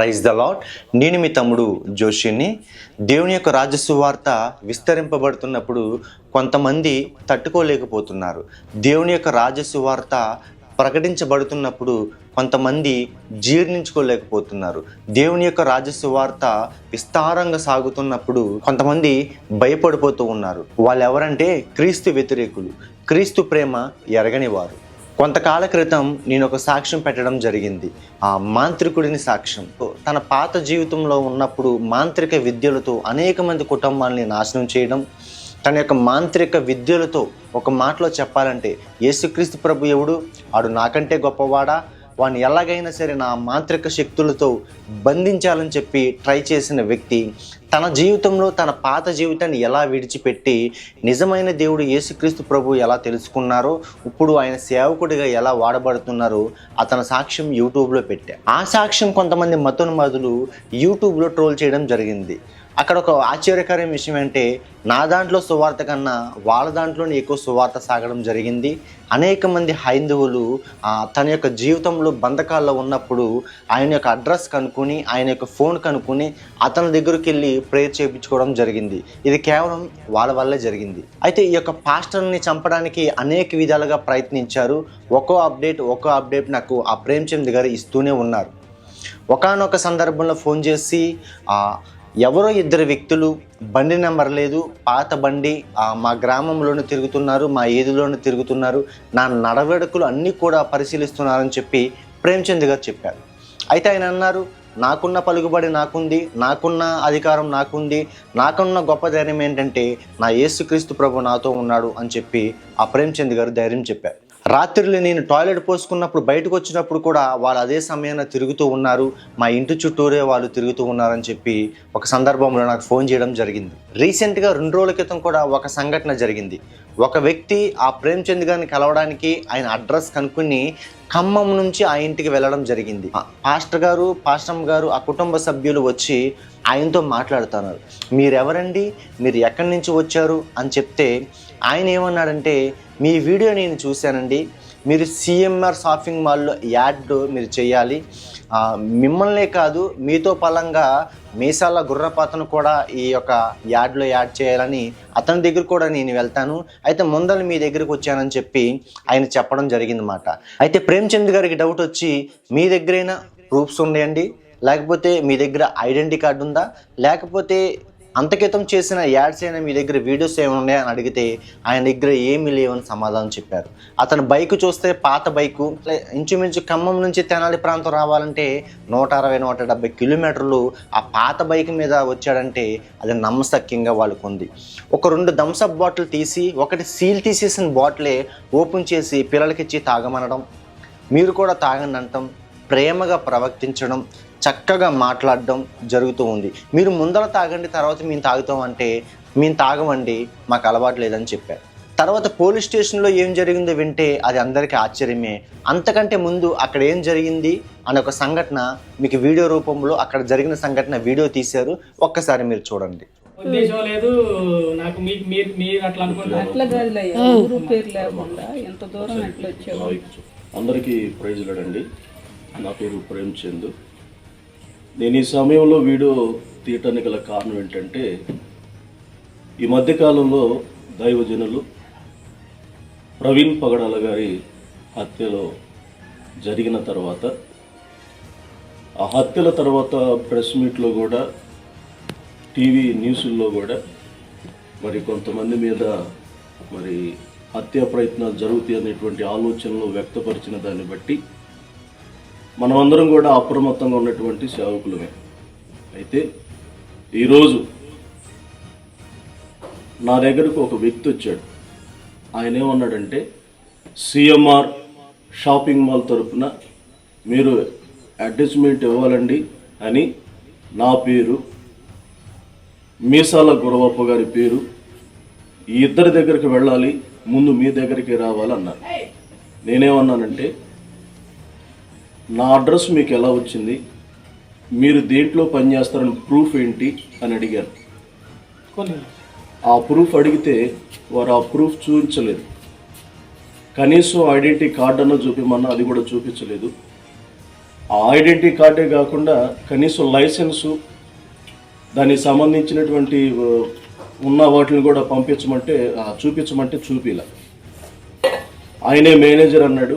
Praise the lord. నేను మీ తమ్ముడు జోషిని. దేవుని యొక్క రాజ్య సువార్త విస్తరింపబడుతున్నప్పుడు కొంతమంది తట్టుకోలేకపోతున్నారు. దేవుని యొక్క రాజ్య సువార్త ప్రకటించబడుతున్నప్పుడు కొంతమంది జీర్ణించుకోలేకపోతున్నారు. దేవుని యొక్క రాజ్య సువార్త విస్తారంగా సాగుతున్నప్పుడు కొంతమంది భయపడిపోతూ ఉన్నారు. వాళ్ళు ఎవరంటే క్రీస్తు వ్యతిరేకులు, క్రీస్తు ప్రేమ ఎరగని వారు. కొంతకాల క్రితం నేను ఒక సాక్ష్యం పెట్టడం జరిగింది. ఆ మాంత్రికుడిని సాక్ష్యం. తన పాత జీవితంలో ఉన్నప్పుడు మాంత్రిక విద్యలతో అనేక మంది కుటుంబాలని నాశనం చేయడం, తన యొక్క మాంత్రిక విద్యలతో ఒక మాటలో చెప్పాలంటే యేసుక్రీస్తు ప్రభు ఎవడు, వాడు నాకంటే గొప్పవాడా, వాడిని ఎలాగైనా సరే నా మాంత్రిక శక్తులతో బంధించాలని చెప్పి ట్రై చేసిన వ్యక్తి తన జీవితంలో తన పాత జీవితాన్ని ఎలా విడిచిపెట్టి నిజమైన దేవుడు యేసుక్రీస్తు ప్రభు ఎలా తెలుసుకున్నారో, ఇప్పుడు ఆయన సేవకుడిగా ఎలా వాడబడుతున్నారో అతని సాక్ష్యం యూట్యూబ్లో పెట్టా. ఆ సాక్ష్యం కొంతమంది మతోన్మాదులు యూట్యూబ్లో ట్రోల్ చేయడం జరిగింది. అక్కడ ఒక ఆశ్చర్యకరమైన విషయం అంటే నా దాంట్లో సువార్త కన్నా వాళ్ళ దాంట్లోనే ఎక్కువ సువార్త సాగడం జరిగింది. అనేక మంది హైందవులు తన యొక్క జీవితంలో బంధకాల్లో ఉన్నప్పుడు ఆయన యొక్క అడ్రస్ కనుక్కొని, ఆయన యొక్క ఫోన్ కనుక్కొని అతని దగ్గరికి వెళ్ళి ప్రేయర్ చేయించుకోవడం జరిగింది. ఇది కేవలం వాళ్ళ వల్లే జరిగింది. అయితే ఈ యొక్క పాస్టర్ని చంపడానికి అనేక విధాలుగా ప్రయత్నించారు. ఒక్కో అప్డేట్ నాకు ఆ ప్రేమ్చంద్ గారు ఇస్తూనే ఉన్నారు. ఒకానొక సందర్భంలో ఫోన్ చేసి ఎవరో ఇద్దరు వ్యక్తులు, బండి నెంబర్ లేదు, పాత బండి, మా గ్రామంలోనే తిరుగుతున్నారు, మా ఏదిలోనే తిరుగుతున్నారు, నా నడవడికలు అన్నీ కూడా పరిశీలిస్తున్నారని చెప్పి ప్రేమ్చంద్ గారు చెప్పారు. అయితే ఆయన అన్నారు, నాకున్న పలుకుబడి నాకుంది, నాకున్న అధికారం నాకుంది, నాకున్న గొప్ప ధైర్యం ఏంటంటే నా యేసుక్రీస్తు ప్రభు నాతో ఉన్నాడు అని చెప్పి ఆ ప్రేమ్చంద్ గారు ధైర్యం చెప్పారు. రాత్రులు నేను టాయిలెట్ పోసుకున్నప్పుడు బయటకు వచ్చినప్పుడు కూడా వాళ్ళు అదే సమయాన్ని తిరుగుతూ ఉన్నారు, మా ఇంటి చుట్టూరే వాళ్ళు తిరుగుతూ ఉన్నారని చెప్పి ఒక సందర్భంలో నాకు ఫోన్ చేయడం జరిగింది. రీసెంట్గా 2 రోజుల క్రితం కూడా ఒక సంఘటన జరిగింది. ఒక వ్యక్తి ఆ ప్రేమ్చంద్ గారిని కలవడానికి ఆయన అడ్రస్ కనుక్కుని ఖమ్మం నుంచి ఆ ఇంటికి వెళ్ళడం జరిగింది. పాస్టర్ గారు ఆ కుటుంబ సభ్యులు వచ్చి ఆయనతో మాట్లాడుతున్నారు. మీరెవరండి, మీరు ఎక్కడి నుంచి వచ్చారు అని చెప్తే ఆయన ఏమన్నాడంటే, మీ వీడియో నేను చూశానండి, మీరు సిఎంఆర్ షాపింగ్ మాల్లో యాడ్ మీరు చేయాలి, మిమ్మల్నే కాదు మీతో పలంగా మీసాల గుర్రపాతను కూడా ఈ యొక్క యాడ్లో యాడ్ చేయాలని అతని దగ్గర కూడా నేను వెళ్తాను, అయితే ముందర మీ దగ్గరికి వచ్చానని చెప్పి ఆయన చెప్పడం జరిగిందన్నమాట. అయితే ప్రేమ్చంద్ గారికి డౌట్ వచ్చి, మీ దగ్గరైనా ప్రూఫ్స్ ఉన్నాయండి, లేకపోతే మీ దగ్గర ఐడెంటిటీ కార్డు ఉందా, లేకపోతే అంతకితం చేసిన యాడ్స్ అయినా మీ దగ్గర వీడియోస్ ఏమైనా ఉన్నాయని అడిగితే ఆయన దగ్గర ఏమీ లేవని సమాధానం చెప్పారు. అతను బైక్ చూస్తే పాత బైకు, ఇంచుమించు ఖమ్మం నుంచి తెనాలి ప్రాంతం రావాలంటే 160-170 కిలోమీటర్లు ఆ పాత బైక్ మీద వచ్చాడంటే అది నమ్మశక్యంగా వాళ్ళకు ఉంది. ఒక 2 థమ్సప్ బాటిల్ తీసి, ఒకటి సీల్ తీసేసిన బాటిలే ఓపెన్ చేసి పిల్లలకిచ్చి తాగమనడం, మీరు కూడా తాగండి అంటాం, ప్రేమగా ప్రవర్తించడం, చక్కగా మాట్లాడడం జరుగుతూ ఉంది. మీరు ముందర తాగండి, తర్వాత మేము తాగుతాం అంటే మేము తాగమండి, మాకు అలవాటు లేదని చెప్పారు. తర్వాత పోలీస్ స్టేషన్లో ఏం జరిగిందో వింటే అది అందరికీ ఆశ్చర్యమే. అంతకంటే ముందు అక్కడ ఏం జరిగింది అనే ఒక సంఘటన మీకు వీడియో రూపంలో అక్కడ జరిగిన సంఘటన వీడియో తీశారు, ఒక్కసారి మీరు చూడండి. ఉద్దేశం లేదు నాకు, మీరు అట్లా అనుకుంటారు. అట్లా కాదులయ్యా, ఊరు పేరు లేకుండా ఎంత దూరం ఎట్లా వచ్చావు. అందరికీ ప్రైజ్ లార్డ్. నా పేరు ప్రేమ్చంద్. నేను ఈ సమయంలో వీడియో తీయటానికి గల కారణం ఏంటంటే, ఈ మధ్యకాలంలో దైవజనులు ప్రవీణ్ పగడాల గారి హత్యలో జరిగిన తర్వాత, ఆ హత్యల తర్వాత ప్రెస్ మీట్లో కూడా, టీవీ న్యూస్ల్లో కూడా మరి కొంతమంది మీద మరి హత్యా ప్రయత్నాలు జరుగుతాయి అనేటువంటి ఆలోచనలు వ్యక్తపరిచిన దాన్ని బట్టి మనమందరం కూడా అప్రమత్తంగా ఉన్నటువంటి సేవకులమే. అయితే ఈరోజు నా దగ్గరకు ఒక వ్యక్తి వచ్చాడు. ఆయన ఏమన్నాడంటే, సిఎంఆర్ షాపింగ్ మాల్ తరఫున మీరు అడ్వర్టైజ్మెంట్ ఇవ్వాలండి అని, నా పేరు, మీసాల గురవప్ప గారి పేరు, ఈ ఇద్దరి దగ్గరికి వెళ్ళాలి, ముందు మీ దగ్గరికి రావాలన్నారు. నేనేమన్నానంటే, నా అడ్రస్ మీకు ఎలా వచ్చింది, మీరు దేంట్లో పనిచేస్తారని ప్రూఫ్ ఏంటి అని అడిగాను. ఆ ప్రూఫ్ అడిగితే వారు ఆ ప్రూఫ్ చూపించలేదు. కనీసం ఐడెంటిటీ కార్డు అన్న చూపిమన్నా అది కూడా చూపించలేదు. ఆ ఐడెంటిటీ కార్డే కాకుండా కనీసం లైసెన్సు దానికి సంబంధించినటువంటి ఉన్న వాటిని కూడా చూపించమంటే చూపిలా. ఆయనే మేనేజర్ అన్నాడు,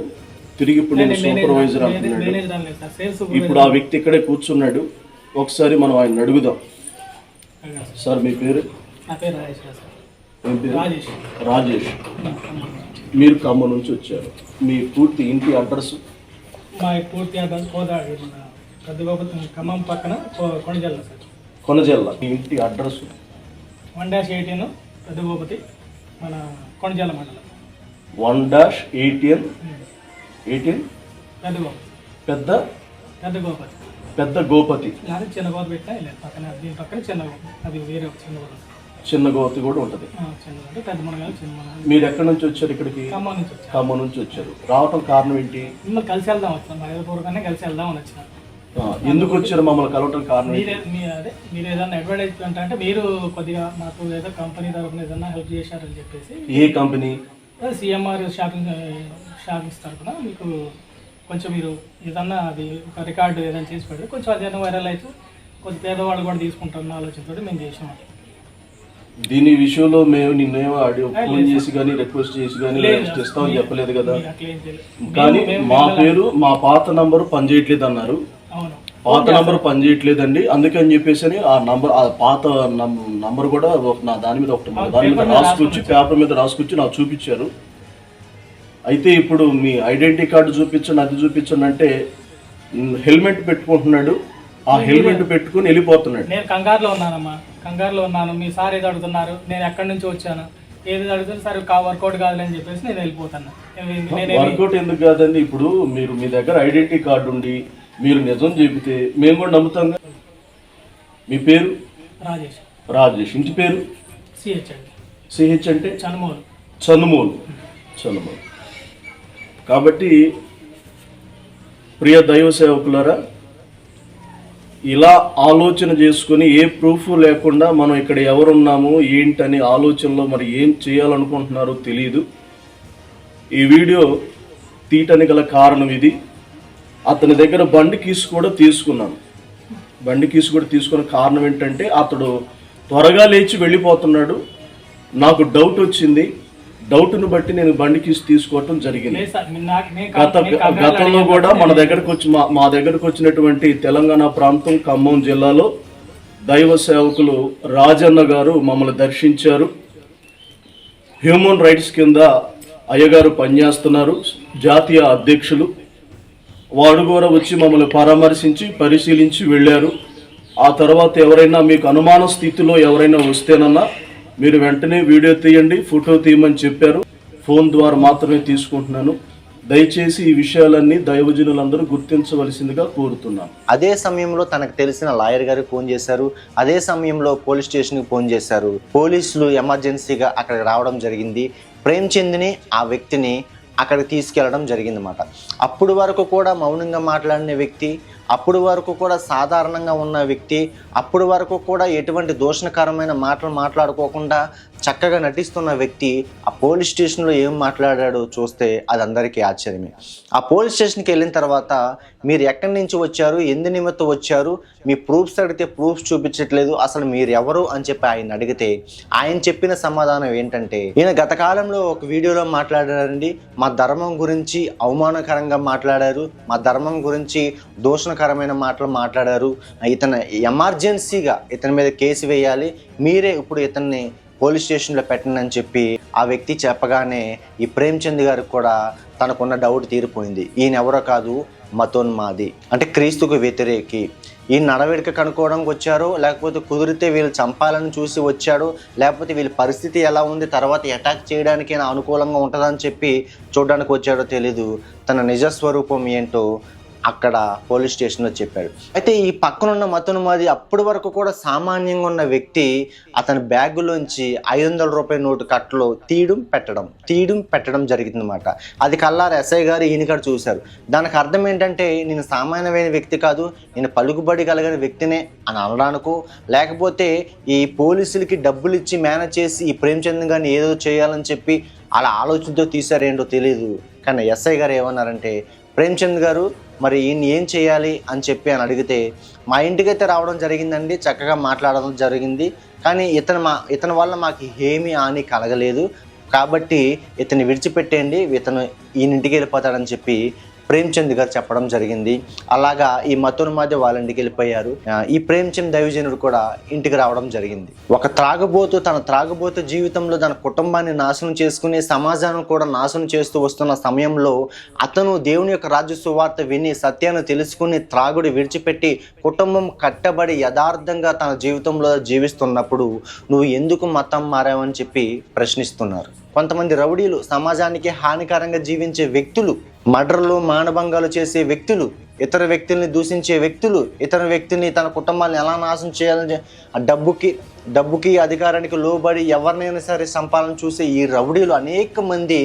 తిరిగి ఇప్పుడు నేను సూపర్వైజర్ అంటున్నాడు. మేనేజర్ అనలేదు సార్, సేల్స్ ఇప్పుడు ఆ వ్యక్తి ఇక్కడే కూర్చున్నాడు. ఒకసారి మనం ఆయన అడుగుదాం. సార్ మీ పేరు? నా పేరు రాజేష్ సార్. ఏం పేరు? రాజేష్. రాజేష్. మీరు ఖమ్మం నుంచి వచ్చారు. మీ పూర్తి ఇంటి అడ్రస్? మా పూర్తి అడ్రస్ కోదాడి, మన పెద్దగోపతి, ఖమ్మం పక్కన కొణజల్ల సార్. కొనజల్ల. మీ ఇంటి అడ్రస్? 1-18 పెద్దగోపతి, మన కొణజల్ల మండలం. 1-18 పెద్దగోపతి. పెద్ద గోపతి. లేదా చిన్న గోపతి పెట్టినా లేదు, పక్కన దీని పక్కన చిన్న గోపతి, అది వేరే ఒక చిన్న గోపతి. చిన్న గోపతి కూడా ఉంటుంది. చిన్న అంటే పెద్ద మనగాలి, చిన్న మనగాలి. మీరు ఎక్కడి నుంచి వచ్చారు ఇక్కడికి? ఖమ్మం నుంచి వచ్చారు. ఖమ్మం నుంచి వచ్చారు. రావటం కారణం ఏంటి? మిమ్మల్ని కలిసి వెళ్దాం వచ్చాను, మర్యాదపూర్వకంగానే కలిసి వెళ్దాం అని వచ్చిన. ఎందుకు వచ్చారు మమ్మల్ని కలవటం కారణం? మీరు ఏదైనా అడ్వర్టైజ్మెంట్ అంటే మీరు కొద్దిగా మాకు ఏదో కంపెనీ తరఫున ఏదైనా హెల్ప్ చేశారని చెప్పేసి. ఏ కంపెనీ? సిఎంఆర్ షాపింగ్స్ తరఫున మీకు కొంచెం మీరు ఏదన్నా అది ఒక రికార్డు ఏదైనా చేసి పెడితే కొంచెం అదేనా వైరల్ అయితే కొంచెం పేదవాళ్ళు కూడా తీసుకుంటారన్న ఆలోచనతో మేము చేసాం. దీని విషయంలో మేము నిన్నేమో ఫోన్ చేసి కానీ రిక్వెస్ట్ చేసి కానీ ఇస్తామని చెప్పలేదు కదా. కానీ మా పేరు, మా పాత నంబరు పనిచేయట్లేదు అన్నారు. పాత నంబర్ పనిచేయట్లేదండి, అందుకని చెప్పేసి ఆ నంబర్, ఆ పాత నంబర్ కూడా నా దాని మీద రాసుకొచ్చి పేపర్ మీద రాసుకొచ్చి నాకు చూపించారు. అయితే ఇప్పుడు మీ ఐడెంటిటీ కార్డు చూపించండి, అది చూపించండి అంటే హెల్మెట్ పెట్టుకుంటున్నాడు. ఆ హెల్మెట్ పెట్టుకుని వెళ్ళిపోతున్నాడు. నేను కంగారులో ఉన్నానమ్మా, కంగారులో ఉన్నాను. మీ సార్ ఏదో అడుగుతున్నారు, నేను ఎక్కడి నుంచి వచ్చాను, ఏది అడుగుతుంది సార్, వర్కౌట్ కాదని చెప్పేసి నేను వెళ్ళిపోతాను. వర్కౌట్ ఎందుకు కాదండి? ఇప్పుడు మీరు మీ దగ్గర ఐడెంటిటీ కార్డు ఉండి మీరు నిజం చెబితే మేము కూడా నమ్ముతాం. మీ పేరు? రాజేష్. రాజేష్. ఇంటి పేరు? సిహెచ్ అండి. సిహెచ్ అంటే? చనుమోలు. చనుమోలు. చనుమోలు. కాబట్టి ప్రియ దైవ సేవకులారా, ఇలా ఆలోచన చేసుకుని ఏ ప్రూఫ్ లేకుండా మనం ఇక్కడ ఎవరున్నాము ఏంటని ఆలోచనలో మరి ఏం చేయాలనుకుంటున్నారో తెలియదు. ఈ వీడియో తీయటానికి గల కారణం ఇది. అతని దగ్గర బండి కీస్ కూడా తీసుకున్నాను. బండి కీస్ కూడా తీసుకున్న కారణం ఏంటంటే అతడు త్వరగా లేచి వెళ్ళిపోతున్నాడు. నాకు డౌట్ వచ్చింది. డౌట్ను బట్టి నేను బండి కీస్ తీసుకోవటం జరిగింది. గతంలో కూడా మా దగ్గరకు వచ్చినటువంటి తెలంగాణ ప్రాంతం ఖమ్మం జిల్లాలో దైవ సేవకులు రాజన్న గారు మమ్మల్ని దర్శించారు. హ్యూమన్ రైట్స్ కింద అయ్యగారు పనిచేస్తున్నారు, జాతీయ అధ్యక్షులు. వాడు కూడా వచ్చి మమ్మల్ని పరామర్శించి పరిశీలించి వెళ్ళారు. ఆ తర్వాత ఎవరైనా మీకు అనుమాన స్థితిలో ఎవరైనా వస్తేనన్నా మీరు వెంటనే వీడియో తీయండి, ఫోటో తీయమని చెప్పారు. ఫోన్ ద్వారా మాత్రమే తీసుకుంటున్నాను. దయచేసి ఈ విషయాలన్నీ దైవజనులందరూ గుర్తించవలసిందిగా కోరుతున్నాను. అదే సమయంలో తనకు తెలిసిన లాయర్ గారికి ఫోన్ చేశారు. అదే సమయంలో పోలీస్ స్టేషన్కి ఫోన్ చేశారు. పోలీసులు ఎమర్జెన్సీగా అక్కడికి రావడం జరిగింది. ప్రేమ్చంద్ని, ఆ వ్యక్తిని అక్కడికి తీసుకెళ్ళడం జరిగిందన్నమాట. అప్పుడు వరకు కూడా మౌనంగా మాట్లాడిన వ్యక్తి, అప్పుడు వరకు కూడా సాధారణంగా ఉన్న వ్యక్తి, అప్పుడు వరకు కూడా ఎటువంటి దూషణకరమైన మాటలు మాట్లాడుకోకుండా చక్కగా నటిస్తున్న వ్యక్తి ఆ పోలీస్ స్టేషన్లో ఏం మాట్లాడాడో చూస్తే అది అందరికీ ఆశ్చర్యమే. ఆ పోలీస్ స్టేషన్కి వెళ్ళిన తర్వాత మీరు ఎక్కడి నుంచి వచ్చారు, ఎందు నిమిత్తం వచ్చారు, మీ ప్రూఫ్స్ అడిగితే ప్రూఫ్స్ చూపించట్లేదు, అసలు మీరు ఎవరు అని చెప్పి ఆయన అడిగితే ఆయన చెప్పిన సమాధానం ఏంటంటే, ఈయన గత కాలంలో ఒక వీడియోలో మాట్లాడారండి, మా ధర్మం గురించి అవమానకరంగా మాట్లాడారు, మా ధర్మం గురించి దూషణకరమైన మాటలు మాట్లాడారు, ఇతను ఎమర్జెన్సీగా ఇతని మీద కేసు వేయాలి, మీరే ఇప్పుడు ఇతన్ని పోలీస్ స్టేషన్లో పెట్టండి అని చెప్పి ఆ వ్యక్తి చెప్పగానే ఈ ప్రేమ్చంద్ గారికి కూడా తనకున్న డౌట్ తీరిపోయింది. ఈయన ఎవరో కాదు, మతోన్మాది, అంటే క్రీస్తుకు వ్యతిరేకి. ఈ నడవడిక కనుక్కోవడానికి వచ్చారో, లేకపోతే కుదిరితే వీళ్ళు చంపాలని చూసి వచ్చాడో, లేకపోతే వీళ్ళ పరిస్థితి ఎలా ఉంది, తర్వాత అటాక్ చేయడానికి అనుకూలంగా ఉంటుందని చెప్పి చూడడానికి వచ్చాడో తెలీదు. తన నిజస్వరూపం ఏంటో అక్కడ పోలీస్ స్టేషన్లో చెప్పాడు. అయితే ఈ పక్కనున్న మతోన్మాది అప్పటి వరకు కూడా సామాన్యంగా ఉన్న వ్యక్తి అతని బ్యాగులోంచి 500 రూపాయల నోటు కట్టలో తీయడం పెట్టడం జరిగిందన్నమాట. అది కల్లారు ఎస్ఐ గారు ఈయన గారు చూశారు. దానికి అర్థం ఏంటంటే, నేను సామాన్యమైన వ్యక్తి కాదు, నేను పలుకుబడి కలిగిన వ్యక్తినే అని అనడానికో, లేకపోతే ఈ పోలీసులకి డబ్బులు ఇచ్చి మేనేజ్ చేసి ఈ ప్రేమ్చంద్ గారిని ఏదో చేయాలని చెప్పి అలా ఆలోచనతో తీశారేంటో తెలియదు. కానీ ఎస్ఐ గారు ఏమన్నారంటే, ప్రేమ్చంద్ గారు మరి ఈయన ఏం చేయాలి అని అడిగితే, మా ఇంటికైతే రావడం జరిగిందండి, చక్కగా మాట్లాడడం జరిగింది, కానీ ఇతని వల్ల మాకు ఏమీ హాని కలగలేదు, కాబట్టి ఇతన్ని విడిచిపెట్టేయండి, ఈయన ఇంటికి వెళ్ళిపోతాడని చెప్పి ప్రేమ్చంద్ గారు చెప్పడం జరిగింది. అలాగా ఈ మతోన్మాది వాళ్ళ ఇంటికి వెళ్ళిపోయారు. ఈ ప్రేమ్చంద్ దైవజనుడు కూడా ఇంటికి రావడం జరిగింది. ఒక తన త్రాగుబోతు జీవితంలో తన కుటుంబాన్ని నాశనం చేసుకుని సమాజాన్ని కూడా నాశనం చేస్తూ వస్తున్న సమయంలో అతను దేవుని యొక్క రాజ్య సువార్త విని సత్యాన్ని తెలుసుకుని త్రాగుడు విడిచిపెట్టి కుటుంబం కట్టబడి యథార్థంగా తన జీవితంలో జీవిస్తున్నప్పుడు నువ్వు ఎందుకు మతం మారావని చెప్పి ప్రశ్నిస్తున్నారు. కొంతమంది రౌడీలు, సమాజానికి హానికరంగా జీవించే వ్యక్తులు, మర్డర్లు మానభంగాలు చేసే వ్యక్తులు, ఇతర వ్యక్తుల్ని దూషించే వ్యక్తులు, ఇతర వ్యక్తిని తన కుటుంబాన్ని ఎలా నాశనం చేయాలని డబ్బుకి అధికారానికి లోబడి ఎవరినైనా సరే సంపాదన చూసే ఈ రౌడీలు అనేక మంది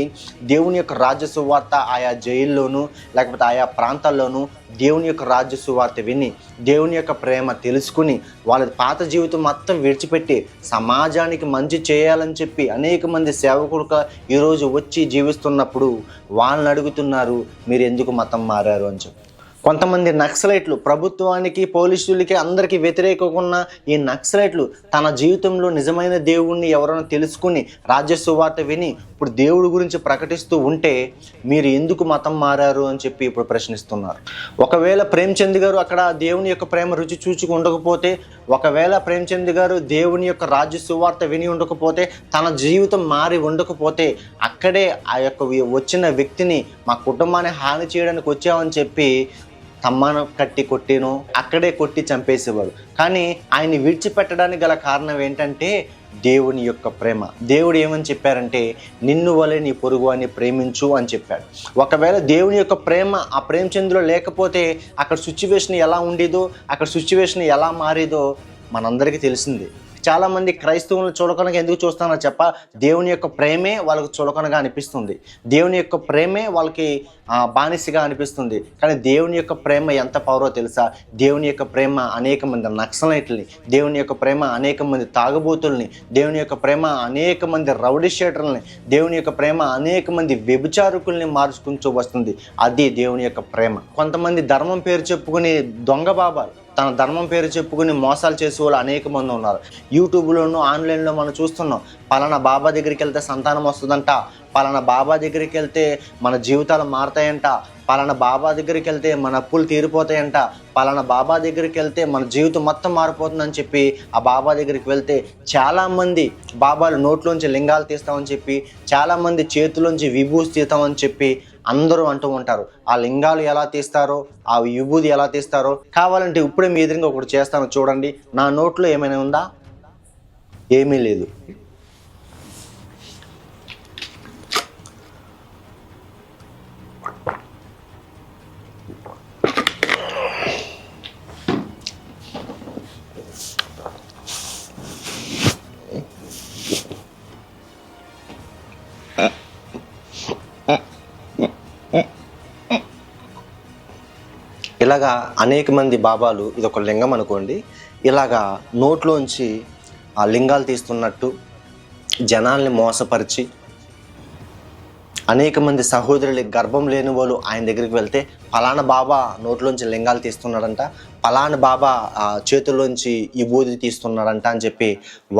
దేవుని యొక్క రాజ్య సువార్త ఆయా జైల్లోనూ లేకపోతే ఆయా ప్రాంతాల్లోనూ దేవుని యొక్క రాజ్య సువార్త విని దేవుని యొక్క ప్రేమ తెలుసుకుని వాళ్ళ పాత జీవితం మొత్తం విడిచిపెట్టి సమాజానికి మంచి చేయాలని చెప్పి అనేక మంది సేవకులుగా ఈరోజు వచ్చి జీవిస్తున్నప్పుడు వాళ్ళని అడుగుతున్నారు, మీరు ఎందుకు మతం మారారు అని చెప్పి. కొంతమంది నక్సలైట్లు, ప్రభుత్వానికి పోలీసులకి అందరికీ వ్యతిరేకంగా ఈ నక్సలైట్లు తన జీవితంలో నిజమైన దేవుణ్ణి ఎవరైనా తెలుసుకుని రాజ్య సువార్త విని ఇప్పుడు దేవుడి గురించి ప్రకటిస్తూ ఉంటే మీరు ఎందుకు మతం మారారు అని చెప్పి ఇప్పుడు ప్రశ్నిస్తున్నారు. ఒకవేళ ప్రేమ్చంద్ గారు అక్కడ దేవుని యొక్క ప్రేమ రుచి చూచుకు ఉండకపోతే, ఒకవేళ ప్రేమ్చంద్ గారు దేవుని యొక్క రాజ్య సువార్త విని ఉండకపోతే, తన జీవితం మారి ఉండకపోతే అక్కడే ఆ యొక్క వచ్చిన వ్యక్తిని మా కుటుంబాన్ని హాని చేయడానికి వచ్చామని చెప్పి తమ్మను కట్టి కొట్టిను అక్కడే కొట్టి చంపేసేవాడు. కానీ ఆయన్ని విడిచిపెట్టడానికి గల కారణం ఏంటంటే దేవుని యొక్క ప్రేమ. దేవుడు ఏమని చెప్పారంటే నిన్ను వలె నీ పొరుగు అని ప్రేమించు అని చెప్పాడు. ఒకవేళ దేవుని యొక్క ప్రేమ ఆ ప్రేమచంద్రులో లేకపోతే అక్కడ సిచ్యువేషన్ ఎలా ఉండేదో, అక్కడ సిచ్యువేషన్ ఎలా మారేదో మనందరికీ తెలిసింది. చాలామంది క్రైస్తవులను చులకనగా ఎందుకు చూస్తానో చెప్ప, దేవుని యొక్క ప్రేమే వాళ్ళకు చులకనగా అనిపిస్తుంది, దేవుని యొక్క ప్రేమే వాళ్ళకి బానిసగా అనిపిస్తుంది. కానీ దేవుని యొక్క ప్రేమ ఎంత పవరో తెలుసా? దేవుని యొక్క ప్రేమ అనేక మంది నక్సలైట్లని, దేవుని యొక్క ప్రేమ అనేక మంది తాగుబోతుల్ని, దేవుని యొక్క ప్రేమ అనేక మంది రౌడీ షీటర్లని, దేవుని యొక్క ప్రేమ అనేక మంది వ్యభిచారకుల్ని మార్చుకుంటూ వస్తుంది. అది దేవుని యొక్క ప్రేమ. కొంతమంది ధర్మం పేరు చెప్పుకుని దొంగ బాబాలు, తన ధర్మం పేరు చెప్పుకుని మోసాలు చేసే వాళ్ళు అనేక మంది ఉన్నారు. యూట్యూబ్లోనూ ఆన్లైన్లో మనం చూస్తున్నాం. పలానా బాబా దగ్గరికి వెళ్తే సంతానం వస్తుందంట, పలానా బాబా దగ్గరికి వెళ్తే మన జీవితాలు మారుతాయంట, పలానా బాబా దగ్గరికి వెళ్తే మన అప్పులు తీరిపోతాయంట, పలానా బాబా దగ్గరికి వెళ్తే మన జీవితం మొత్తం మారిపోతుందని చెప్పి ఆ బాబా దగ్గరికి వెళ్తే చాలామంది బాబాలు నోట్లోంచి లింగాలు తీస్తామని చెప్పి, చాలామంది చేతిలోంచి విభూతి తీస్తామని చెప్పి అందరూ అంటూ ఉంటారు. ఆ లింగాలు ఎలా తీస్తారో, ఆ విభూతి ఎలా తీస్తారో కావాలంటే ఇప్పుడే మీ ఎదురుగా ఒకటి చేస్తాను చూడండి. నా నోట్లో ఏమైనా ఉందా? ఏమీ లేదు. ఇలాగా అనేక మంది బాబాలు, ఇది ఒక లింగం అనుకోండి, ఇలాగా నోట్లోంచి ఆ లింగాలు తీస్తున్నట్టు జనాల్ని మోసపరిచి అనేక మంది సహోదరులు గర్భం లేని వాళ్ళు ఆయన దగ్గరికి వెళ్తే పలానా బాబా నోట్లోంచి లింగాలు తీస్తున్నాడంట, పలానా బాబా చేతుల్లోంచి ఈ బూది తీస్తున్నాడంట అని చెప్పి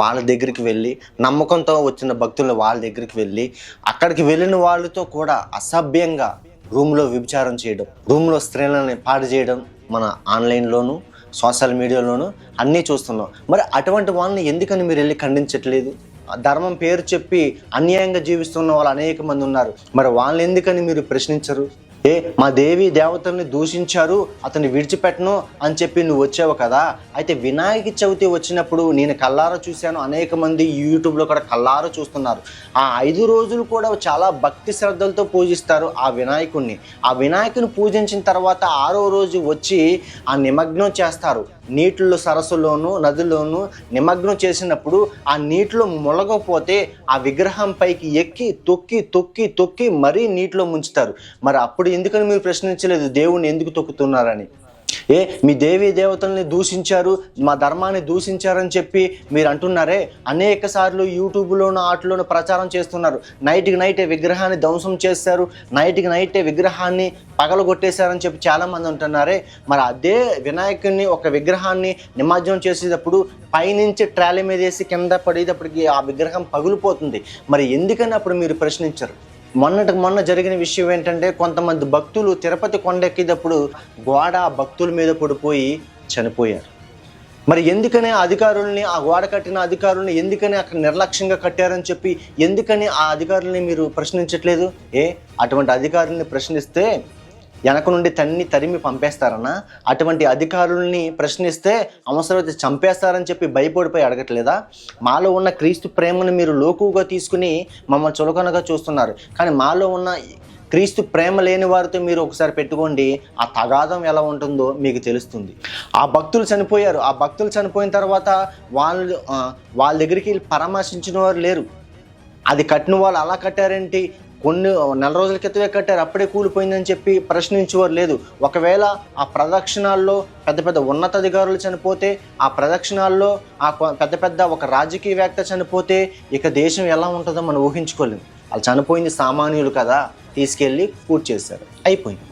వాళ్ళ దగ్గరికి వెళ్ళి, నమ్మకంతో వచ్చిన భక్తులు వాళ్ళ దగ్గరికి వెళ్ళి అక్కడికి వెళ్ళిన వాళ్ళతో కూడా అసభ్యంగా రూమ్లో వ్యభిచారం చేయడం, రూమ్లో స్త్రీలని పాడు చేయడం మన ఆన్లైన్లోను సోషల్ మీడియాలోను అన్నీ చూస్తున్నాం. మరి అటువంటి వాళ్ళని ఎందుకని మీరు వెళ్ళి ఖండించట్లేదు? ధర్మం పేరు చెప్పి అన్యాయంగా జీవిస్తున్న వాళ్ళు అనేక మంది ఉన్నారు. మరి వాళ్ళని ఎందుకని మీరు ప్రశ్నించరు? మా దేవి దేవతల్ని దూషించారు, అతన్ని విడిచిపెట్టను అని చెప్పి నువ్వు వచ్చావు కదా. అయితే వినాయక చవితి వచ్చినప్పుడు నేను కల్లారా చూశాను, అనేక మంది యూట్యూబ్లో కూడా కల్లారా చూస్తున్నారు. ఆ 5 రోజులు కూడా చాలా భక్తి శ్రద్ధలతో పూజిస్తారు ఆ వినాయకుడిని. ఆ వినాయకుని పూజించిన తర్వాత 6వ రోజు వచ్చి ఆ నిమగ్నం చేస్తారు. నీటిలో సరస్సులోను నదుల్లోనూ నిమగ్నం చేసినప్పుడు ఆ నీటిలో మునగకపోతే ఆ విగ్రహం పైకి ఎక్కి తొక్కి తొక్కి తొక్కి మరీ నీటిలో ముంచుతారు. మరి అప్పుడు ఎందుకని మీరు ప్రశ్నించలేదు దేవుణ్ణి ఎందుకు తొక్కుతున్నారని? మీ దేవీ దేవతల్ని దూషించారు, మా ధర్మాన్ని దూషించారని చెప్పి మీరు అంటున్నారే, అనేక సార్లు యూట్యూబ్లోనూ ఆటలోనూ ప్రచారం చేస్తున్నారు. నైట్కి నైటే విగ్రహాన్ని ధ్వంసం చేశారు, నైట్కి నైటే విగ్రహాన్ని పగలగొట్టేశారని చెప్పి చాలామంది అంటున్నారే. మరి అదే వినాయకుడిని ఒక విగ్రహాన్ని నిమజ్జనం చేసేటప్పుడు పైనుంచి ట్రాలీ మీద వేసి కింద పడేటప్పటికి ఆ విగ్రహం పగిలిపోతుంది. మరి ఎందుకని అప్పుడు మీరు ప్రశ్నించరు? మొన్న జరిగిన విషయం ఏంటంటే, కొంతమంది భక్తులు తిరుపతి కొండెక్కేటప్పుడు గోడ భక్తుల మీద పడిపోయి చనిపోయారు. మరి ఎందుకని అధికారుల్ని, ఆ గోడ కట్టిన అధికారుల్ని ఎందుకని అక్కడ నిర్లక్ష్యంగా కట్టారని చెప్పి ఎందుకని ఆ అధికారుల్ని మీరు ప్రశ్నించట్లేదు? అటువంటి అధికారుల్ని ప్రశ్నిస్తే వెనక నుండి తరిమి పంపేస్తారన్నా? అటువంటి అధికారుల్ని ప్రశ్నిస్తే అవసరమైతే చంపేస్తారని చెప్పి భయపడిపోయి అడగట్లేదా? మాలో ఉన్న క్రీస్తు ప్రేమను మీరు లోకుగా తీసుకుని మమ్మల్ని చులకనగా చూస్తున్నారు. కానీ మాలో ఉన్న క్రీస్తు ప్రేమ లేని వారితో మీరు ఒకసారి పెట్టుకోండి, ఆ తగాదం ఎలా ఉంటుందో మీకు తెలుస్తుంది. ఆ భక్తులు చనిపోయారు. ఆ భక్తులు చనిపోయిన తర్వాత వాళ్ళ దగ్గరికి పరామర్శించిన వారు లేరు. అది కట్టిన వాళ్ళు అలా కట్టారేంటి, కొన్ని నెల రోజుల క్రితమే కట్టారు, అప్పుడే కూలిపోయిందని చెప్పి ప్రశ్నించేవారు లేదు. ఒకవేళ ఆ ప్రదక్షిణాల్లో పెద్ద పెద్ద ఉన్నతాధికారులు చనిపోతే, ఆ ప్రదక్షిణాల్లో ఆ పెద్ద ఒక రాజకీయవేత్త చనిపోతే ఇక దేశం ఎలా ఉంటుందో మనం ఊహించుకోలేము. వాళ్ళు చనిపోయింది సామాన్యులు కదా, తీసుకెళ్ళి పూర్తి చేశారు, అయిపోయింది.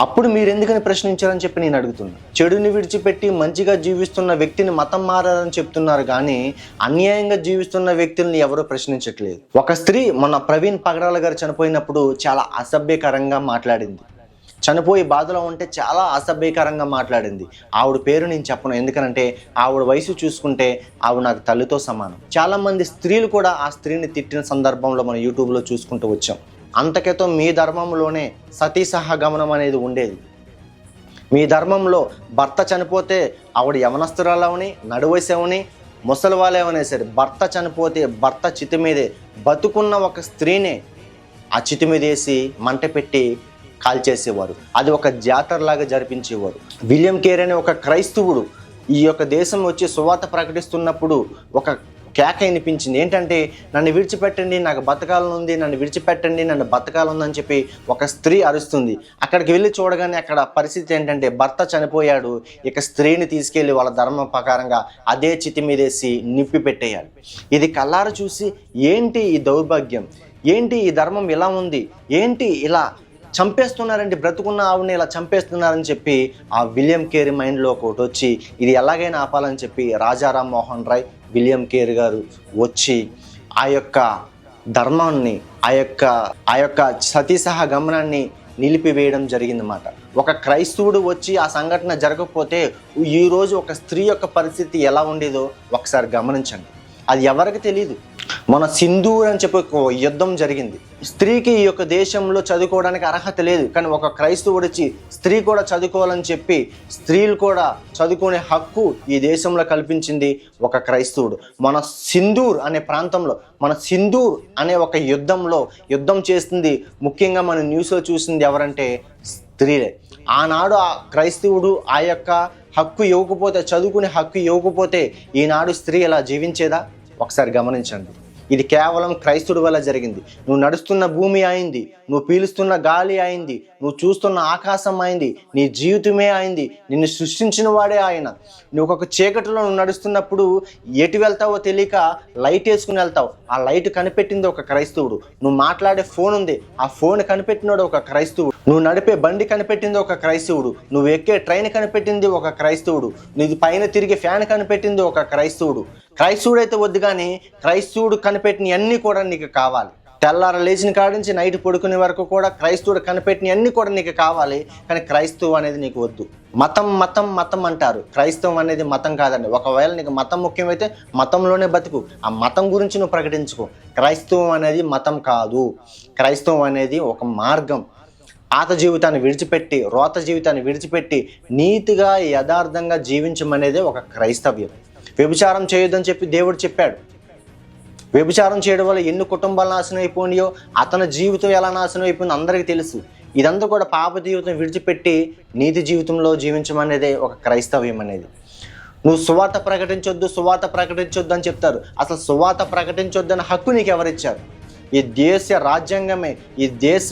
అప్పుడు మీరు ఎందుకని ప్రశ్నించారని చెప్పి నేను అడుగుతున్నా. చెడుని విడిచిపెట్టి మంచిగా జీవిస్తున్న వ్యక్తిని మతం మారారని చెప్తున్నారు, కానీ అన్యాయంగా జీవిస్తున్న వ్యక్తుల్ని ఎవరూ ప్రశ్నించట్లేదు. ఒక స్త్రీ మొన్న ప్రవీణ్ పగడాల గారు చనిపోయినప్పుడు చాలా అసభ్యకరంగా మాట్లాడింది. చనిపోయి బాధలో ఉంటే చాలా అసభ్యకరంగా మాట్లాడింది. ఆవిడ పేరు నేను చెప్పను, ఎందుకనంటే ఆవిడ వయసు చూసుకుంటే ఆవిడ నాకు తల్లితో సమానం. చాలామంది స్త్రీలు కూడా ఆ స్త్రీని తిట్టిన సందర్భంలో మనం యూట్యూబ్లో చూసుకుంటూ వచ్చాం. అంతకేతో మీ ధర్మంలోనే సతీ సహగమనం అనేది ఉండేది. మీ ధర్మంలో భర్త చనిపోతే ఆవిడ యవనస్తురాలవని, నడువసేవని, ముసలి వాళ్ళేవనే సరే, భర్త చనిపోతే భర్త చితి మీదే బతుకున్న ఒక స్త్రీనే ఆ చితి మీద వేసి మంట పెట్టి కాల్చేసేవారు. అది ఒక జాతరలాగా జరిపించేవారు. విలియం కేరీ అనే ఒక క్రైస్తవుడు ఈ యొక్క దేశం వచ్చి సువార్త ప్రకటిస్తున్నప్పుడు ఒక కేక వినిపించింది. ఏంటంటే, నన్ను విడిచిపెట్టండి, నాకు బతకాలని ఉంది, నన్ను విడిచిపెట్టండి, నన్ను బతకాలని చెప్పి ఒక స్త్రీ అరుస్తుంది. అక్కడికి వెళ్ళి చూడగానే అక్కడ పరిస్థితి ఏంటంటే, భర్త చనిపోయాడు, ఇక స్త్రీని తీసుకెళ్ళి వాళ్ళ ధర్మం ప్రకారంగా అదే చితి మీదేసి నిప్పి పెట్టేయాలి. ఇది కళ్ళారా చూసి ఏంటి ఈ దౌర్భాగ్యం, ఏంటి ఈ ధర్మం ఇలా ఉంది, ఏంటి ఇలా చంపేస్తున్నారండి, బ్రతుకున్న ఆవిడని ఇలా చంపేస్తున్నారని చెప్పి ఆ విలియం కేరీ మైండ్లో ఒకటి వచ్చి ఇది ఎలాగైనా ఆపాలని చెప్పి రాజారాం మోహన్ రాయ్, విలియం కేరీ గారు వచ్చి ఆ యొక్క ధర్మాన్ని, ఆ యొక్క సతీ సహగమనాన్ని నిలిపివేయడం జరిగిందన్నమాట. ఒక క్రైస్తవుడు వచ్చి ఆ సంఘటన జరగకపోతే ఈరోజు ఒక స్త్రీ యొక్క పరిస్థితి ఎలా ఉండేదో ఒకసారి గమనించండి. అది ఎవరికి తెలియదు. మన సింధూర్ అని చెప్పి ఒక యుద్ధం జరిగింది. స్త్రీకి ఈ యొక్క దేశంలో చదువుకోవడానికి అర్హత లేదు, కానీ ఒక క్రైస్తవుడు వచ్చి స్త్రీ కూడా చదువుకోవాలని చెప్పి స్త్రీలు కూడా చదువుకునే హక్కు ఈ దేశంలో కల్పించింది ఒక క్రైస్తవుడు. మన సింధూర్ అనే ప్రాంతంలో, మన సింధూర్ అనే ఒక యుద్ధం చేస్తుంది ముఖ్యంగా మన న్యూస్లో చూసింది ఎవరంటే స్త్రీలే. ఆనాడు ఆ క్రైస్తవుడు ఆ యొక్క హక్కు ఇవ్వకపోతే, చదువుకునే హక్కు ఇవ్వకపోతే ఈనాడు స్త్రీ ఎలా జీవించేదా ఒకసారి గమనించండి. ఇది కేవలం క్రైస్తవుడి వల్ల జరిగింది. నువ్వు నడుస్తున్న భూమి అయింది, నువ్వు పీలుస్తున్న గాలి అయింది, నువ్వు చూస్తున్న ఆకాశం అయింది, నీ జీవితమే అయింది, నిన్ను సృష్టించిన వాడే ఆయన. నువ్వు ఒక చీకటిలో నువ్వు నడుస్తున్నప్పుడు ఎటు వెళ్తావో తెలియక లైట్ వేసుకుని వెళ్తావు, ఆ లైట్ కనిపెట్టింది ఒక క్రైస్తవుడు. నువ్వు మాట్లాడే ఫోన్ ఉంది, ఆ ఫోన్ కనిపెట్టినోడు ఒక క్రైస్తవుడు. నువ్వు నడిపే బండి కనిపెట్టింది ఒక క్రైస్తవుడు. నువ్వు ఎక్కే ట్రైన్ కనిపెట్టింది ఒక క్రైస్తవుడు. నీది పైన తిరిగే ఫ్యాన్ కనిపెట్టింది ఒక క్రైస్తవుడు. క్రైస్తవుడు అయితే వద్దు, కానీ క్రైస్తవుడు కనిపెట్టిన అన్నీ కూడా నీకు కావాలి. తెల్లార లేచిన కాడి నుంచి నైట్ పడుకునే వరకు కూడా క్రైస్తవుడు కనిపెట్టిన అన్నీ కూడా నీకు కావాలి, కానీ క్రైస్తవం అనేది నీకు వద్దు. మతం మతం మతం అంటారు, క్రైస్తవం అనేది మతం కాదండి. ఒకవేళ నీకు మతం ముఖ్యమైతే మతంలోనే బతుకు, ఆ మతం గురించి నువ్వు ప్రకటించుకో. క్రైస్తవం అనేది మతం కాదు, క్రైస్తవం అనేది ఒక మార్గం. పాత జీవితాన్ని విడిచిపెట్టి, రోత జీవితాన్ని విడిచిపెట్టి నీతిగా యథార్థంగా జీవించమనేదే ఒక క్రైస్తవ్యం. వ్యభిచారం చేయొద్దని చెప్పి దేవుడు చెప్పాడు. వ్యభిచారం చేయడం వల్ల ఎన్ని కుటుంబాలు నాశనం అయిపోయినాయో, అతని జీవితం ఎలా నాశనం అయిపోయిందో అందరికీ తెలుసు. ఇదంతా కూడా పాప జీవితం విడిచిపెట్టి నీతి జీవితంలో జీవించమనేదే ఒక క్రైస్తవ్యం అనేది. నువ్వు సువార్త ప్రకటించొద్దు అని చెప్తారు. అసలు సువార్త ప్రకటించొద్దని హక్కు నీకు ఎవరిచ్చారు? ఈ దేశ రాజ్యాంగమే, ఈ దేశ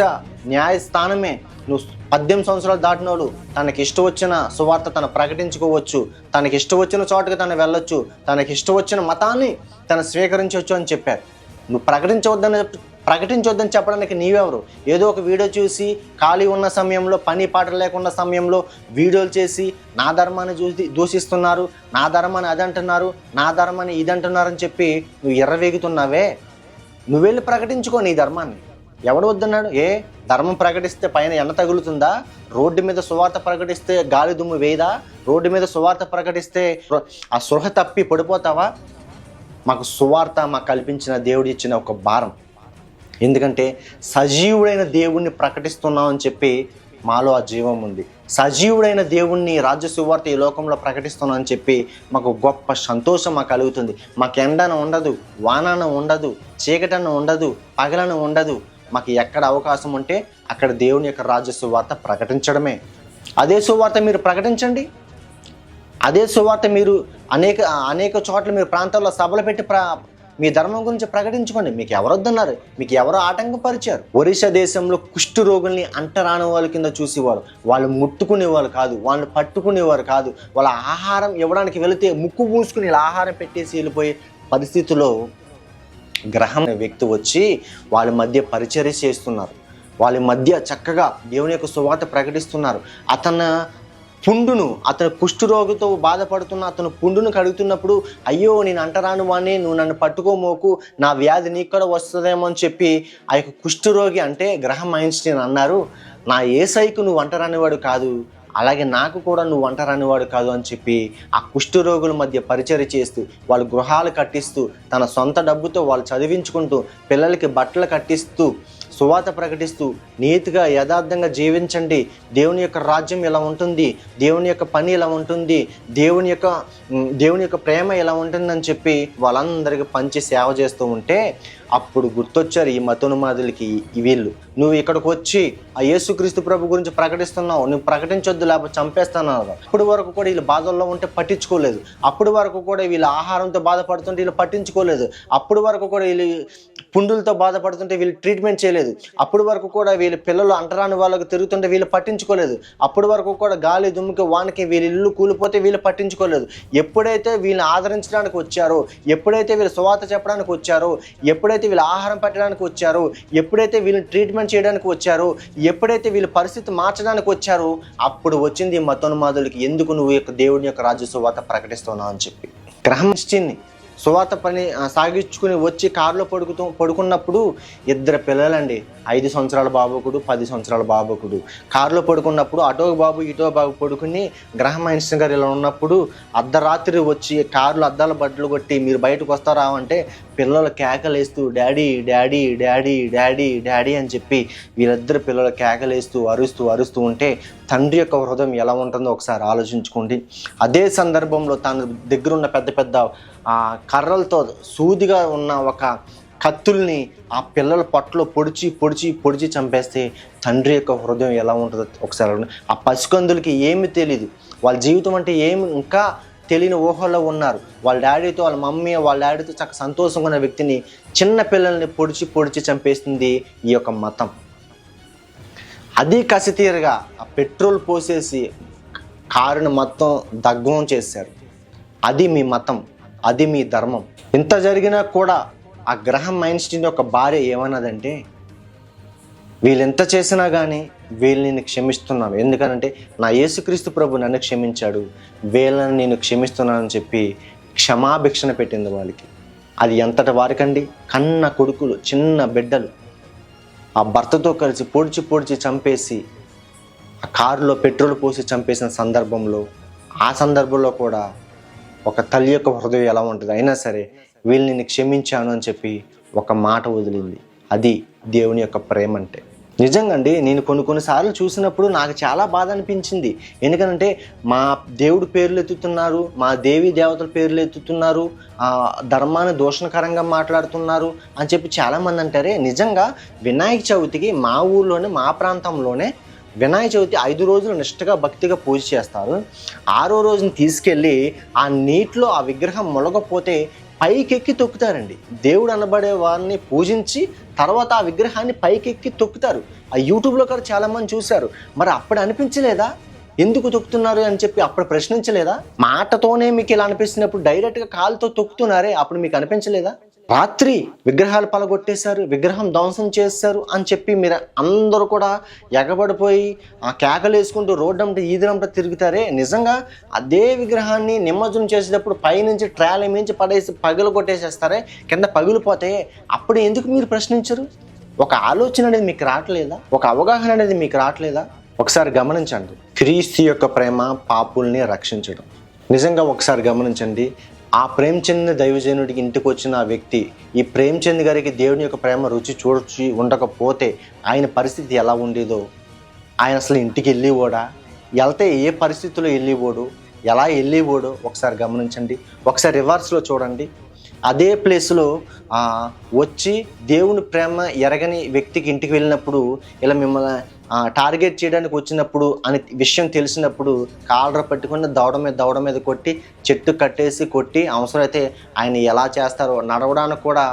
న్యాయస్థానమే. నువ్వు 18 సంవత్సరాలు దాటినోడు తనకి ఇష్టం వచ్చిన సువార్త తను ప్రకటించుకోవచ్చు, తనకి ఇష్టం వచ్చిన చోటుకి తను వెళ్ళొచ్చు, తనకి ఇష్టం వచ్చిన మతాన్ని తను స్వీకరించవచ్చు అని చెప్పారు. నువ్వు ప్రకటించొద్దని చెప్పడానికి నీవెవరు? ఏదో ఒక వీడియో చూసి ఖాళీ ఉన్న సమయంలో, పని పాట లేకుండా సమయంలో వీడియోలు చేసి నా ధర్మాన్ని చూసి దూషిస్తున్నారు, నా ధర్మాన్ని అది అంటున్నారు, నా ధర్మాన్ని ఇది అంటున్నారు అని చెప్పి నువ్వు ఎర్రవేగుతున్నావే. నువ్వు వెళ్ళి ప్రకటించుకో నీ ధర్మాన్ని. ఎవడు వద్దన్నాడు? ధర్మం ప్రకటిస్తే పైన ఎండ తగులుతుందా? రోడ్డు మీద సువార్త ప్రకటిస్తే గాలి దుమ్ము వేయదా? రోడ్డు మీద సువార్త ప్రకటిస్తే ఆ సృహ తప్పి పడిపోతావా? మాకు సువార్త మాకు కల్పించిన దేవుడు ఇచ్చిన ఒక భారం. ఎందుకంటే సజీవుడైన దేవుణ్ణి ప్రకటిస్తున్నాం అని చెప్పి మాలో ఆ జీవం ఉంది. సజీవుడైన దేవుణ్ణి, రాజ్య సువార్త ఈ లోకంలో ప్రకటిస్తున్నాం అని చెప్పి మాకు గొప్ప సంతోషం మాకు కలుగుతుంది. మాకు ఎండన ఉండదు, వానన ఉండదు, చీకటన ఉండదు, పగలను ఉండదు. మాకు ఎక్కడ అవకాశం ఉంటే అక్కడ దేవుని యొక్క రాజ్య సువార్త ప్రకటించడమే. అదే సువార్త మీరు ప్రకటించండి. అదే సువార్త మీరు అనేక చోట్ల మీరు ప్రాంతాల్లో సభలు పెట్టి మీ ధర్మం గురించి ప్రకటించుకోండి. మీకు ఎవరొద్దన్నారు? మీకు ఎవరో ఆటంకపరిచారు? ఒరిస్సా దేశంలో కుష్టు రోగుల్ని అంటరాని వాళ్ళ కింద చూసేవారు. వాళ్ళు ముట్టుకునేవాళ్ళు కాదు, వాళ్ళు పట్టుకునేవారు కాదు. వాళ్ళ ఆహారం ఇవ్వడానికి వెళితే ముక్కు మూసుకుని ఇలా ఆహారం పెట్టేసి వెళ్ళిపోయే పరిస్థితిలో గ్రహం వ్యక్తి వచ్చి వాళ్ళ మధ్య పరిచర్య చేస్తున్నారు. వాళ్ళ మధ్య చక్కగా దేవుని యొక్క సువార్త ప్రకటిస్తున్నారు. అతను కుష్ఠరోగితో బాధపడుతున్న అతను పుండును కడుగుతున్నప్పుడు, అయ్యో నేను అంటరాను వాణ్ణి, నువ్వు నన్ను పట్టుకోమోకు, నా వ్యాధి నీకు కూడా వస్తుందేమో అని చెప్పి ఆ యొక్క కుష్ఠరోగి అంటే గ్రహం ఐన్స్టీన్ అన్నారు, నా యేసయ్యకు నువ్వు అంటరానివాడు కాదు, అలాగే నాకు కూడా నువ్వు అంటరానివాడు కాదు అని చెప్పి ఆ కుష్ఠరోగుల మధ్య పరిచర్య చేస్తూ, వాళ్ళు గృహాలు కట్టిస్తూ, తన సొంత డబ్బుతో వాళ్ళు చదివించుకుంటూ, పిల్లలకి బట్టలు కట్టిస్తూ, సువార్త ప్రకటిస్తూ, నీతిగా యథార్థంగా జీవించండి, దేవుని యొక్క రాజ్యం ఇలా ఉంటుంది, దేవుని యొక్క పని ఇలా ఉంటుంది, దేవుని యొక్క ప్రేమ ఇలా ఉంటుందని చెప్పి వాళ్ళందరికీ పంచి సేవ చేస్తూ ఉంటే అప్పుడు గుర్తొచ్చారు ఈ మతోన్మాదులకి వీళ్ళు. నువ్వు ఇక్కడికి వచ్చి ఆ యేసుక్రీస్తు ప్రభు గురించి ప్రకటిస్తున్నావు, నువ్వు ప్రకటించొద్దు లేకపోతే చంపేస్తున్నావు. అప్పటి వరకు కూడా వీళ్ళు బాధల్లో ఉంటే పట్టించుకోలేదు. అప్పటి వరకు కూడా వీళ్ళు ఆహారంతో బాధపడుతుంటే వీళ్ళు పట్టించుకోలేదు. అప్పటి వరకు కూడా వీళ్ళు పుండులతో బాధపడుతుంటే వీళ్ళు ట్రీట్మెంట్ చేయలేదు. అప్పటి వరకు కూడా వీళ్ళ పిల్లలు అంటరాని వాళ్ళకు తిరుగుతుంటే వీళ్ళు పట్టించుకోలేదు. అప్పటి వరకు కూడా గాలి దుమ్ముకి వానికి వీళ్ళ ఇల్లు కూలిపోతే వీళ్ళు పట్టించుకోలేదు. ఎప్పుడైతే వీళ్ళని ఆదరించడానికి వచ్చారో, ఎప్పుడైతే వీళ్ళు సువార్త చెప్పడానికి వచ్చారో, ఎప్పుడైతే వీళ్ళు ఆహారం పెట్టడానికి వచ్చారో, ఎప్పుడైతే వీళ్ళని ట్రీట్మెంట్ చేయడానికి వచ్చారో, ఎప్పుడైతే వీళ్ళ పరిస్థితి మార్చడానికి వచ్చారో, అప్పుడు వచ్చింది ఈ మతోన్మాదులకి, ఎందుకు నువ్వు యొక్క దేవుని యొక్క రాజ్య సువార్త ప్రకటిస్తున్నావు అని చెప్పి. గ్రహం సువార్త పని సాగించుకుని వచ్చి కారులో పడుకున్నప్పుడు 2 పిల్లలండి, 5 సంవత్సరాల బాబుకుడు, 10 సంవత్సరాల బాబుకుడు కారులో పడుకున్నప్పుడు అటో బాబు ఇటో బాబు పడుకుని గ్రహం ఐన్స్టీన్ గారు ఇలా ఉన్నప్పుడు అర్ధరాత్రి వచ్చి కారులో అద్దాల బట్టలు కొట్టి మీరు బయటకు వస్తారా అంటే పిల్లలు కేకలేస్తూ daddy daddy daddy daddy daddy అని చెప్పి వీళ్ళిద్దరు పిల్లలు కేకలేస్తూ అరుస్తూ ఉంటే తండ్రి యొక్క హృదయం ఎలా ఉంటుందో ఒకసారి ఆలోచించుకోండి. అదే సందర్భంలో తన దగ్గర ఉన్న పెద్ద కర్రలతో సూదిగా ఉన్న ఒక కత్తుల్ని ఆ పిల్లల పొట్టలో పొడిచి చంపేస్తే తండ్రి యొక్క హృదయం ఎలా ఉంటుందో ఒకసారి. ఆ పసికందులకి ఏమి తెలియదు, వాళ్ళ జీవితం అంటే ఏమి ఇంకా తెలియని ఊహల్లో ఉన్నారు. వాళ్ళ డాడీతో, వాళ్ళ మమ్మీ వాళ్ళ డాడీతో చక్కగా సంతోషంగా ఉన్న వ్యక్తిని, చిన్న పిల్లల్ని పొడిచి చంపేస్తుంది ఈ యొక్క మతం. అది కసితీరగా ఆ పెట్రోల్ పోసేసి కారుని మొత్తం దగ్ధం చేశారు. అది మీ మతం, అది మీ ధర్మం. ఇంత జరిగినా కూడా ఆ గ్రహం ఐన్స్టీన్ యొక్క భార్య ఏమన్నదంటే, వీళ్ళెంత చేసినా కానీ వీళ్ళని నేను క్షమిస్తున్నాను, ఎందుకనంటే నా యేసుక్రీస్తు ప్రభు నన్ను క్షమించాడు, వీళ్ళని నేను క్షమిస్తున్నానని చెప్పి క్షమాభిక్షణ పెట్టింది వాళ్ళకి. అది ఎంతటి వారికండి? కన్న కొడుకులు, చిన్న బిడ్డలు ఆ భర్తతో కలిసి పొడిచి చంపేసి ఆ కారులో పెట్రోల్ పోసి చంపేసిన సందర్భంలో కూడా ఒక తల్లి యొక్క హృదయం ఎలా ఉంటుంది? అయినా సరే వీళ్ళని నేను క్షమించాను అని చెప్పి ఒక మాట వదిలింది. అది దేవుని యొక్క ప్రేమ అంటే. నిజంగా అండి, నేను కొన్నిసార్లు చూసినప్పుడు నాకు చాలా బాధ అనిపించింది. ఎందుకంటే మా దేవుడు పేర్లు ఎత్తుతున్నారు, మా దేవీ దేవతల పేర్లు ఎత్తుతున్నారు, ధర్మాన్ని దూషణకరంగా మాట్లాడుతున్నారు అని చెప్పి చాలామంది అంటారే. నిజంగా వినాయక చవితికి మా ఊళ్ళోనే, మా ప్రాంతంలోనే వినాయక చవితి 5 రోజులు నిష్ఠగా భక్తిగా పూజ చేస్తారు. 6వ రోజుని తీసుకెళ్ళి ఆ నీటిలో ఆ విగ్రహం మునగపోతే పైకెక్కి తొక్కుతారండి. దేవుడు అనబడే వారిని పూజించి తర్వాత ఆ విగ్రహాన్ని పైకెక్కి తొక్కుతారు. ఆ యూట్యూబ్లో కూడా చాలామంది చూశారు. మరి అప్పుడు అనిపించలేదా ఎందుకు తొక్కుతున్నారు అని చెప్పి? అప్పుడు ప్రశ్నించలేదా? మాటతోనే మీకు ఇలా అనిపిస్తున్నప్పుడు డైరెక్ట్గా కాలుతో తొక్కుతున్నారే, అప్పుడు మీకు అనిపించలేదా? రాత్రి విగ్రహాలు పలగొట్టేశారు, విగ్రహం ధ్వంసం చేశారు అని చెప్పి మీరు అందరూ కూడా ఎగబడిపోయి ఆ కేకలు వేసుకుంటూ రోడ్డంతా ఈదిరంతా తిరుగుతారే, నిజంగా అదే విగ్రహాన్ని నిమజ్జనం చేసేటప్పుడు పైనుంచి ట్రాలీ మించి పడేసి పగలు కొట్టేసేస్తారే, కింద పగిలిపోతే అప్పుడు ఎందుకు మీరు ప్రశ్నించరు? ఒక ఆలోచన అనేది మీకు రావట్లేదా? ఒక అవగాహన అనేది మీకు రావట్లేదా? ఒకసారి గమనించండి. క్రీస్తు యొక్క ప్రేమ పాపుల్ని రక్షించడం. నిజంగా ఒకసారి గమనించండి. ఆ ప్రేమ్చంద్ దైవజనుడికి ఇంటికి వచ్చిన ఆ వ్యక్తి ఈ ప్రేమ్చంద్ గారికి దేవుని యొక్క ప్రేమ రుచి చూచి ఉండకపోతే ఆయన పరిస్థితి ఎలా ఉండేదో, ఆయన అసలు ఇంటికి వెళ్ళిపోడా, వెళ్తే ఏ పరిస్థితుల్లో వెళ్ళిపోడు, ఎలా వెళ్ళిపోడు ఒకసారి గమనించండి. ఒకసారి రివర్స్లో చూడండి. అదే ప్లేస్లో వచ్చి దేవుని ప్రేమ ఎరగని వ్యక్తికి ఇంటికి వెళ్ళినప్పుడు ఇలా మిమ్మల్ని టార్గెట్ చేయడానికి వచ్చినప్పుడు అని విషయం తెలిసినప్పుడు కాలర పట్టుకుని దవడ మీద కొట్టి చెట్టు కట్టేసి కొట్టి అవసరమైతే ఆయన ఎలా చేస్తారో నడవడానికి కూడా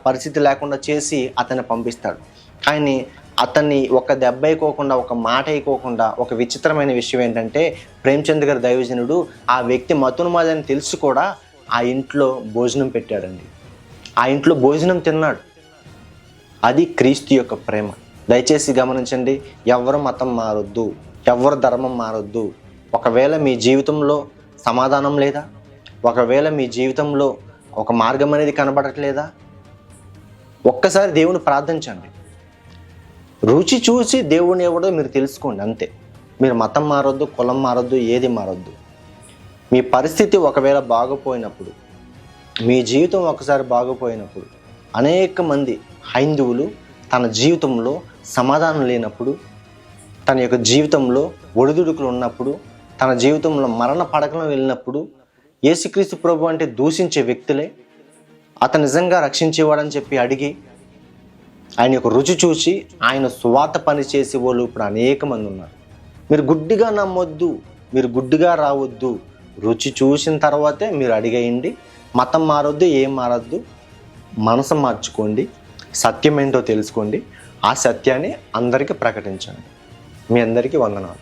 పరిస్థితి లేకుండా చేసి అతన్ని పంపిస్తాడు. కానీ అతన్ని ఒక దెబ్బ అయిపోకుండా, ఒక మాట అయిపోకుండా, ఒక విచిత్రమైన విషయం ఏంటంటే ప్రేమ్చంద్ గారి దైవజనుడు ఆ వ్యక్తి మతునుమాదని తెలిసి కూడా ఆ ఇంట్లో భోజనం పెట్టాడండి. ఆ ఇంట్లో భోజనం తిన్నాడు. అది క్రీస్తు యొక్క ప్రేమ. దయచేసి గమనించండి. ఎవరు మతం మారొద్దు, ఎవరు ధర్మం మారొద్దు. ఒకవేళ మీ జీవితంలో సమాధానం లేదా, ఒకవేళ మీ జీవితంలో ఒక మార్గం అనేది కనబడట్లేదా, ఒక్కసారి దేవుని ప్రార్థించండి. రుచి చూసి దేవుని ఎవడో మీరు తెలుసుకోండి, అంతే. మీరు మతం మారొద్దు, కులం మారొద్దు, ఏది మారొద్దు. మీ పరిస్థితి ఒకవేళ బాగుపోయినప్పుడు, మీ జీవితం ఒకసారి బాగుపోయినప్పుడు, అనేక మంది హైందువులు తన జీవితంలో సమాధానం లేనప్పుడు, తన యొక్క జీవితంలో ఒడిదుడుకులు ఉన్నప్పుడు, తన జీవితంలో మరణ పడకలో వెళ్ళినప్పుడు యేసుక్రీస్తు ప్రభు అంటే దూషించే వ్యక్తులే అతను నిజంగా రక్షించేవాడని చెప్పి అడిగి ఆయన యొక్క రుచి చూసి ఆయన సువార్త పని చేసే వాళ్ళు ఇప్పుడు అనేక మంది ఉన్నారు. మీరు గుడ్డిగా నమ్మొద్దు, మీరు గుడ్డిగా రావద్దు. రుచి చూసిన తర్వాతే మీరు అడిగేయండి. మతం మారొద్దు, ఏం మారొద్దు. మనసు మార్చుకోండి, సత్యం ఏంటో తెలుసుకోండి, ఆ సత్యాన్ని అందరికీ ప్రకటించండి. మీ అందరికీ వందనాలు.